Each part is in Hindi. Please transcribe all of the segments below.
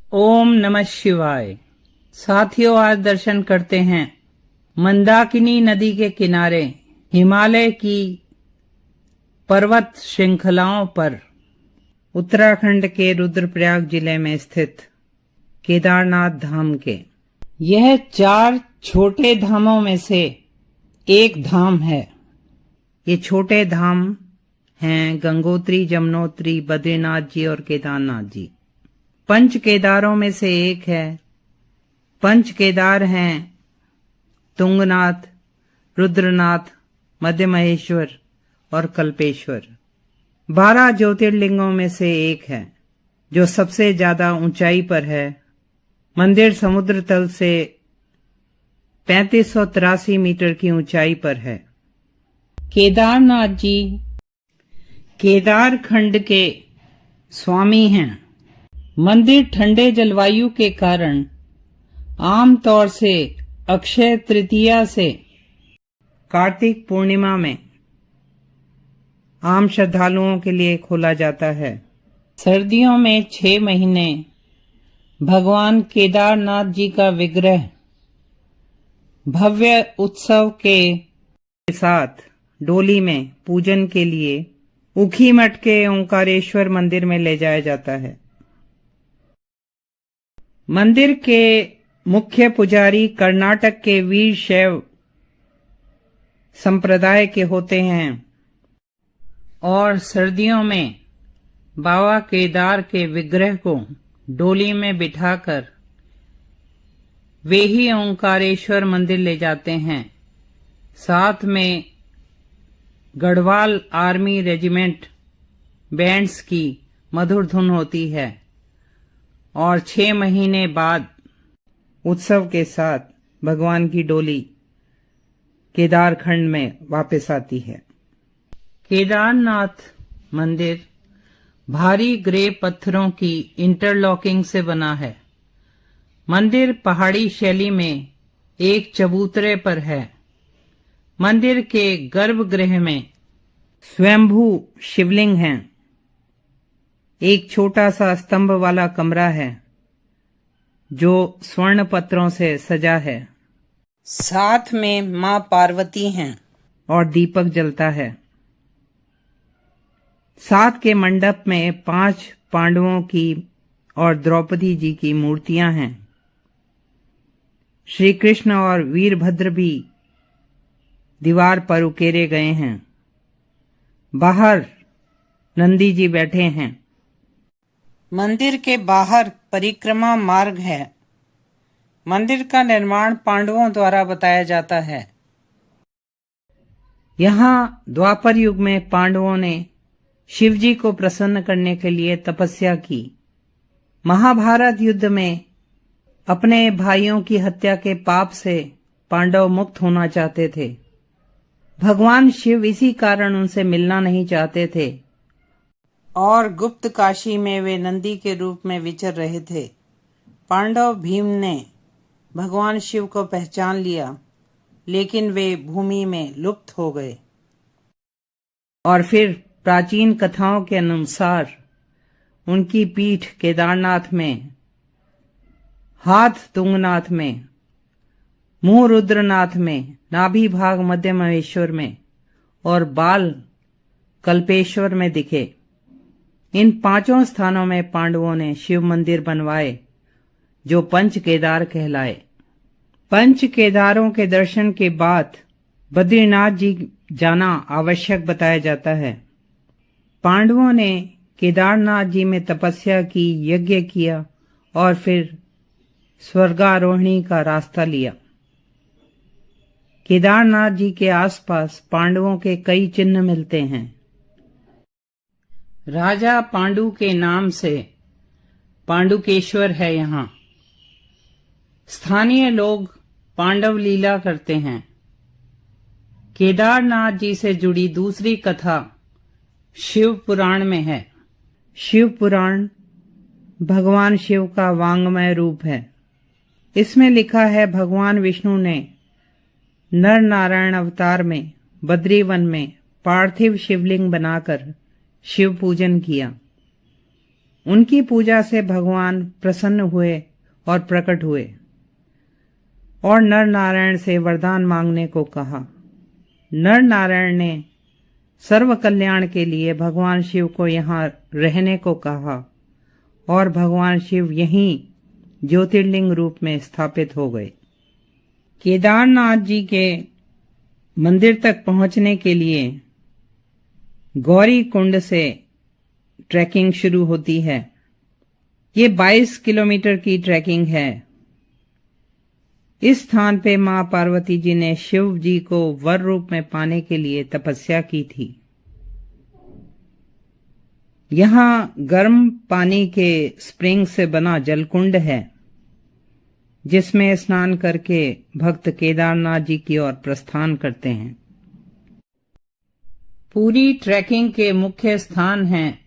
ओम नमः शिवाय। साथियों, आज दर्शन करते हैं मंदाकिनी नदी के किनारे हिमालय की पर्वत श्रृंखलाओं पर उत्तराखंड के रुद्रप्रयाग जिले में स्थित केदारनाथ धाम के। यह 4 छोटे धामों में से एक धाम है। ये छोटे धाम हैं गंगोत्री, यमुनोत्री, बद्रीनाथ जी और केदारनाथ जी। पंच केदारों में से एक है। पंच केदार हैं तुंगनाथ, रुद्रनाथ, मध्य महेश्वर और कल्पेश्वर। 12 ज्योतिर्लिंगों में से एक है जो सबसे ज्यादा ऊंचाई पर है। मंदिर समुद्र तल से 3583 मीटर की ऊंचाई पर है। केदारनाथ जी केदार खंड के स्वामी हैं। मंदिर ठंडे जलवायु के कारण आमतौर से अक्षय तृतीया से कार्तिक पूर्णिमा में आम श्रद्धालुओं के लिए खोला जाता है। सर्दियों में 6 महीने भगवान केदारनाथ जी का विग्रह भव्य उत्सव के साथ डोली में पूजन के लिए ऊखीमठ के ओंकारेश्वर मंदिर में ले जाया जाता है। मंदिर के मुख्य पुजारी कर्नाटक के वीर शैव संप्रदाय के होते हैं और सर्दियों में बाबा केदार के विग्रह को डोली में बिठाकर वे ही ओंकारेश्वर मंदिर ले जाते हैं। साथ में गढ़वाल आर्मी रेजिमेंट बैंड्स की मधुर धुन होती है और 6 महीने बाद उत्सव के साथ भगवान की डोली केदारखंड में वापस आती है। केदारनाथ मंदिर भारी ग्रे पत्थरों की इंटरलॉकिंग से बना है। मंदिर पहाड़ी शैली में एक चबूतरे पर है। मंदिर के गर्भगृह में स्वयंभू शिवलिंग हैं। एक छोटा सा स्तंभ वाला कमरा है जो स्वर्ण पत्रों से सजा है। साथ में मां पार्वती हैं और दीपक जलता है। साथ के मंडप में 5 पांडवों की और द्रौपदी जी की मूर्तियां हैं। श्री कृष्ण और वीरभद्र भी दीवार पर उकेरे गए हैं। बाहर नंदी जी बैठे हैं। मंदिर के बाहर परिक्रमा मार्ग है। मंदिर का निर्माण पांडवों द्वारा बताया जाता है। यहाँ द्वापर युग में पांडवों ने शिवजी को प्रसन्न करने के लिए तपस्या की। महाभारत युद्ध में अपने भाइयों की हत्या के पाप से पांडव मुक्त होना चाहते थे। भगवान शिव इसी कारण उनसे मिलना नहीं चाहते थे और गुप्त काशी में वे नंदी के रूप में विचर रहे थे। पांडव भीम ने भगवान शिव को पहचान लिया, लेकिन वे भूमि में लुप्त हो गए। और फिर प्राचीन कथाओं के अनुसार उनकी पीठ केदारनाथ में, हाथ तुंगनाथ में, मुंह रुद्रनाथ में, नाभि भाग मध्य महेश्वर में और बाल कल्पेश्वर में दिखे। इन 5 स्थानों में पांडवों ने शिव मंदिर बनवाए जो पंच केदार कहलाए। पंच केदारों के दर्शन के बाद बद्रीनाथ जी जाना आवश्यक बताया जाता है। पांडवों ने केदारनाथ जी में तपस्या की, यज्ञ किया और फिर स्वर्गारोहणी का रास्ता लिया। केदारनाथ जी के आसपास पांडवों के कई चिन्ह मिलते हैं। राजा पांडु के नाम से पांडुकेश्वर है। यहाँ स्थानीय लोग पांडव लीला करते हैं। केदारनाथ जी से जुड़ी दूसरी कथा शिव पुराण में है। शिव पुराण भगवान शिव का वांग्मय रूप है। इसमें लिखा है, भगवान विष्णु ने नर नारायण अवतार में बद्रीवन में पार्थिव शिवलिंग बनाकर शिव पूजन किया। उनकी पूजा से भगवान प्रसन्न हुए और प्रकट हुए और नर नारायण से वरदान मांगने को कहा। नर नारायण ने सर्व कल्याण के लिए भगवान शिव को यहाँ रहने को कहा और भगवान शिव यहीं ज्योतिर्लिंग रूप में स्थापित हो गए। केदारनाथ जी के मंदिर तक पहुंचने के लिए गौरी कुंड से ट्रैकिंग शुरू होती है। ये 22 किलोमीटर की ट्रैकिंग है। इस स्थान पे मां पार्वती जी ने शिव जी को वर रूप में पाने के लिए तपस्या की थी। यहाँ गर्म पानी के स्प्रिंग से बना जलकुंड है, जिसमें स्नान करके भक्त केदारनाथ जी की ओर प्रस्थान करते हैं। पूरी ट्रैकिंग के मुख्य स्थान हैं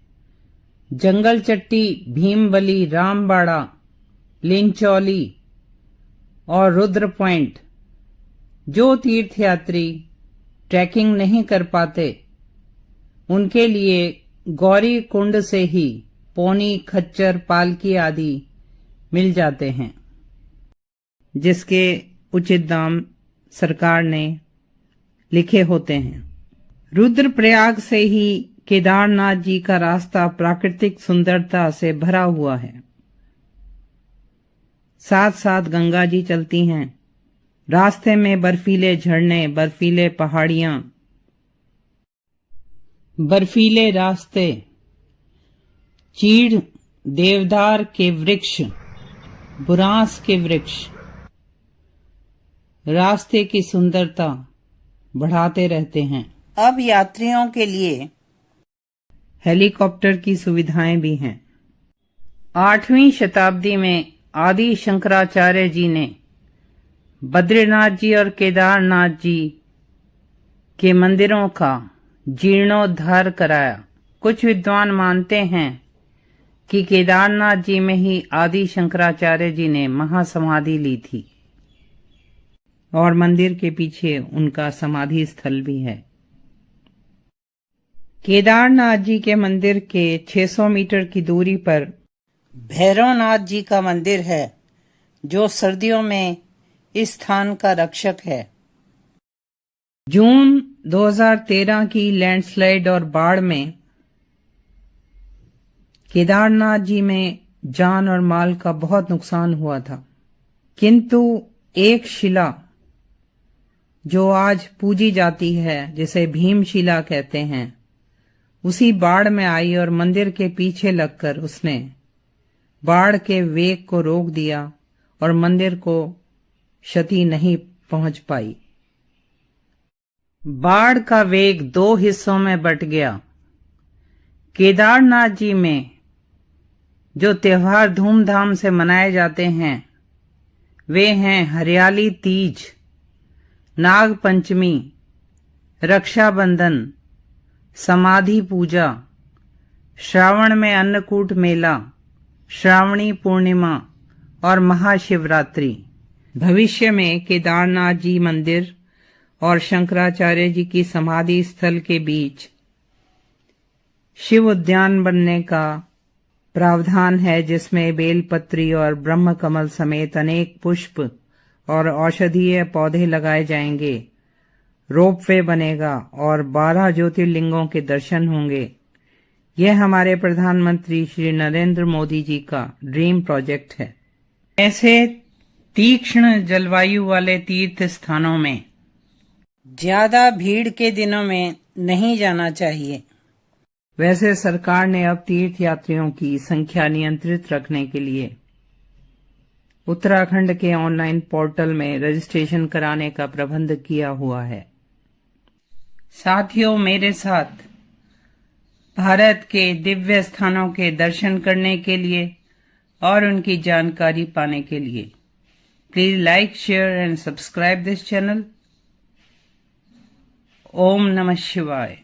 जंगल चट्टी, भीमबली, रामबाड़ा, लिंचौली और रुद्र पॉइंट। जो तीर्थयात्री ट्रैकिंग नहीं कर पाते उनके लिए गौरी कुंड से ही पौनी, खच्चर, पालकी आदि मिल जाते हैं, जिसके उचित दाम सरकार ने लिखे होते हैं। रुद्रप्रयाग से ही केदारनाथ जी का रास्ता प्राकृतिक सुंदरता से भरा हुआ है। साथ साथ गंगा जी चलती हैं। रास्ते में बर्फीले झरने, बर्फीले पहाड़ियां, बर्फीले रास्ते, चीड़, देवदार के वृक्ष, बुरांस के वृक्ष रास्ते की सुंदरता बढ़ाते रहते हैं। अब यात्रियों के लिए हेलीकॉप्टर की सुविधाएं भी हैं। 8वीं शताब्दी में आदि शंकराचार्य जी ने बद्रीनाथ जी और केदारनाथ जी के मंदिरों का जीर्णोद्धार कराया। कुछ विद्वान मानते हैं कि केदारनाथ जी में ही आदि शंकराचार्य जी ने महासमाधि ली थी और मंदिर के पीछे उनका समाधि स्थल भी है। केदारनाथ जी के मंदिर के 600 मीटर की दूरी पर भैरवनाथ जी का मंदिर है, जो सर्दियों में इस स्थान का रक्षक है। जून 2013 की लैंडस्लाइड और बाढ़ में केदारनाथ जी में जान और माल का बहुत नुकसान हुआ था, किंतु एक शिला जो आज पूजी जाती है, जिसे भीमशिला कहते हैं, उसी बाढ़ में आई और मंदिर के पीछे लगकर उसने बाढ़ के वेग को रोक दिया और मंदिर को क्षति नहीं पहुंच पाई। बाढ़ का वेग 2 हिस्सों में बंट गया। केदारनाथ जी में जो त्योहार धूमधाम से मनाए जाते हैं वे हैं हरियाली तीज, नाग पंचमी, रक्षाबंधन, समाधि पूजा, श्रावण में अन्नकूट मेला, श्रावणी पूर्णिमा और महाशिवरात्रि। भविष्य में केदारनाथ जी मंदिर और शंकराचार्य जी की समाधि स्थल के बीच शिव उद्यान बनने का प्रावधान है, जिसमें बेलपत्री और ब्रह्म कमल समेत अनेक पुष्प और औषधीय पौधे लगाए जाएंगे। रोपवे बनेगा और 12 ज्योतिर्लिंगों के दर्शन होंगे। यह हमारे प्रधानमंत्री श्री नरेंद्र मोदी जी का ड्रीम प्रोजेक्ट है। ऐसे तीक्ष्ण जलवायु वाले तीर्थ स्थानों में ज्यादा भीड़ के दिनों में नहीं जाना चाहिए। वैसे सरकार ने अब तीर्थ यात्रियों की संख्या नियंत्रित रखने के लिए उत्तराखंड के ऑनलाइन पोर्टल में रजिस्ट्रेशन कराने का प्रबंध किया हुआ है। साथियों, मेरे साथ भारत के दिव्य स्थानों के दर्शन करने के लिए और उनकी जानकारी पाने के लिए please like, share and subscribe this channel. ओम नमः शिवाय।